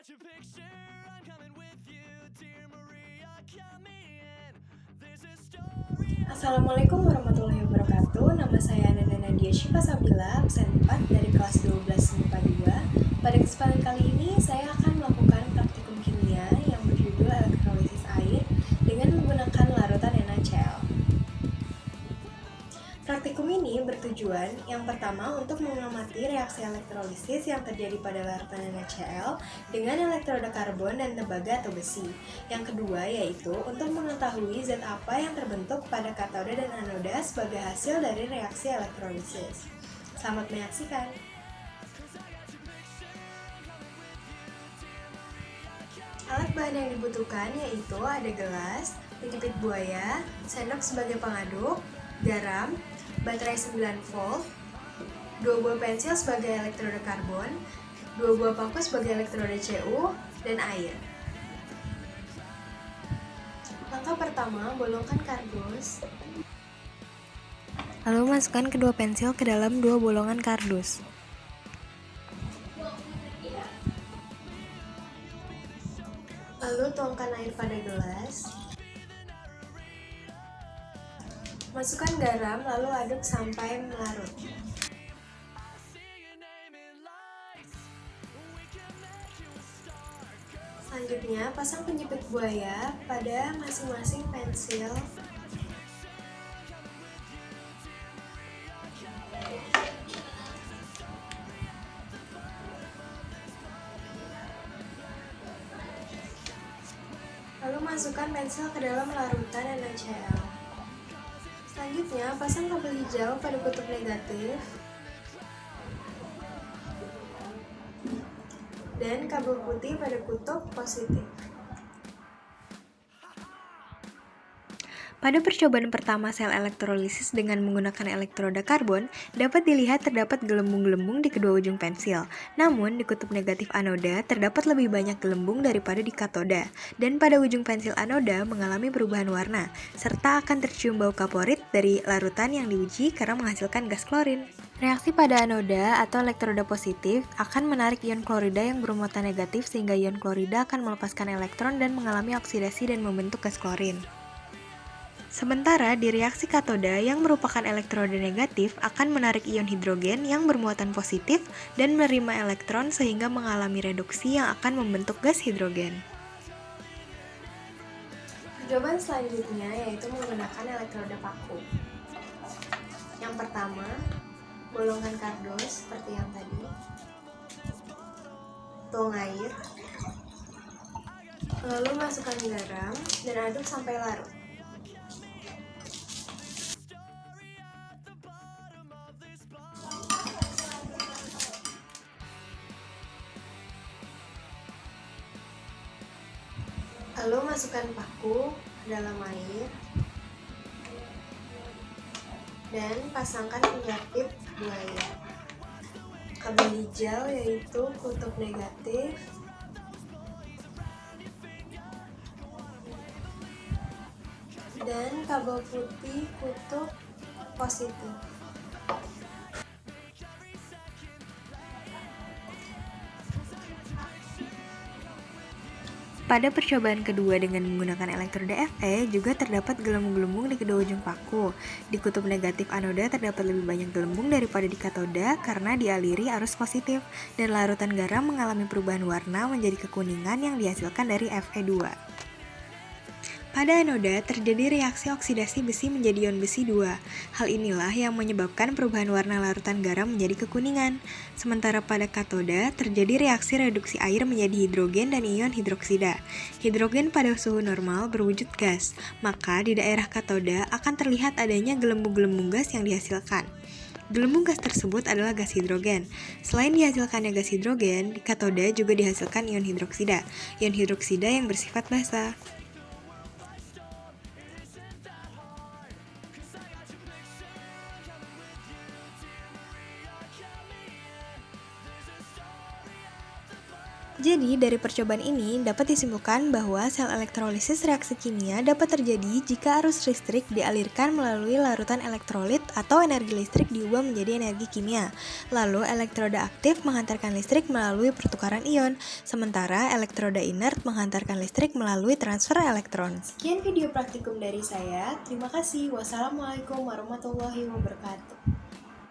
got your picture, I'm coming with you. Dear Maria, count me in. There's a story. Assalamualaikum warahmatullahi wabarakatuh. Nama saya Nana Nadia Syifa Sabila, absen 4 dari kelas 12 MIPA 2. Pada kesempatan kali ini, saya akan melakukan praktikum kimia yang berjudul elektrolisis air dengan menggunakan larutan NaCl. Praktikum ini bertujuan yang pertama untuk mengamati reaksi elektrolisis yang terjadi pada larutan NaCl dengan elektroda karbon dan tembaga atau besi. Yang kedua yaitu untuk mengetahui zat apa yang terbentuk pada katoda dan anoda sebagai hasil dari reaksi elektrolisis. Selamat menyaksikan. Alat bahan yang dibutuhkan yaitu ada gelas, penjepit buaya, sendok sebagai pengaduk, garam, baterai 9 volt, 2 buah pensil sebagai elektroda karbon, 2 buah paku sebagai elektroda Cu, dan air. Langkah pertama, bolongkan kardus. Lalu masukkan kedua pensil ke dalam 2 bolongan kardus. Lalu tuangkan air pada gelas. Masukkan garam, lalu aduk sampai melarut. Selanjutnya, pasang penjepit buaya pada masing-masing pensil. Lalu masukkan pensil ke dalam larutan NaCl. Selanjutnya, pasang kabel hijau pada kutub negatif dan kabel putih pada kutub positif. Pada percobaan pertama sel elektrolisis dengan menggunakan elektroda karbon, dapat dilihat terdapat gelembung-gelembung di kedua ujung pensil. Namun, di kutub negatif anoda terdapat lebih banyak gelembung daripada di katoda, dan pada ujung pensil anoda mengalami perubahan warna, serta akan tercium bau kaporit dari larutan yang diuji karena menghasilkan gas klorin. Reaksi pada anoda atau elektroda positif akan menarik ion klorida yang bermuatan negatif sehingga ion klorida akan melepaskan elektron dan mengalami oksidasi dan membentuk gas klorin. Sementara di reaksi katoda yang merupakan elektroda negatif akan menarik ion hidrogen yang bermuatan positif dan menerima elektron sehingga mengalami reduksi yang akan membentuk gas hidrogen. Jawaban selanjutnya yaitu menggunakan elektroda paku. Yang pertama, bolongkan kardus seperti yang tadi. Tuang air. Lalu masukkan garam dan aduk sampai larut. Lalu masukkan paku ke dalam air dan pasangkan penjepit buaya. Kabel hijau yaitu kutub negatif dan kabel putih kutub positif. Pada percobaan kedua dengan menggunakan elektroda Fe juga terdapat gelembung-gelembung di kedua ujung paku. Di kutub negatif anoda terdapat lebih banyak gelembung daripada di katoda karena dialiri arus positif, dan larutan garam mengalami perubahan warna menjadi kekuningan yang dihasilkan dari Fe2. Pada anoda terjadi reaksi oksidasi besi menjadi ion besi 2. Hal inilah yang menyebabkan perubahan warna larutan garam menjadi kekuningan. Sementara pada katoda terjadi reaksi reduksi air menjadi hidrogen dan ion hidroksida. Hidrogen pada suhu normal berwujud gas, maka di daerah katoda akan terlihat adanya gelembung-gelembung gas yang dihasilkan. Gelembung gas tersebut adalah gas hidrogen. Selain dihasilkannya gas hidrogen, di katoda juga dihasilkan ion hidroksida. Ion hidroksida yang bersifat basa. Jadi, dari percobaan ini dapat disimpulkan bahwa sel elektrolisis reaksi kimia dapat terjadi jika arus listrik dialirkan melalui larutan elektrolit atau energi listrik diubah menjadi energi kimia. Lalu, elektroda aktif menghantarkan listrik melalui pertukaran ion, sementara elektroda inert menghantarkan listrik melalui transfer elektron. Sekian video praktikum dari saya. Terima kasih. Wassalamualaikum warahmatullahi wabarakatuh.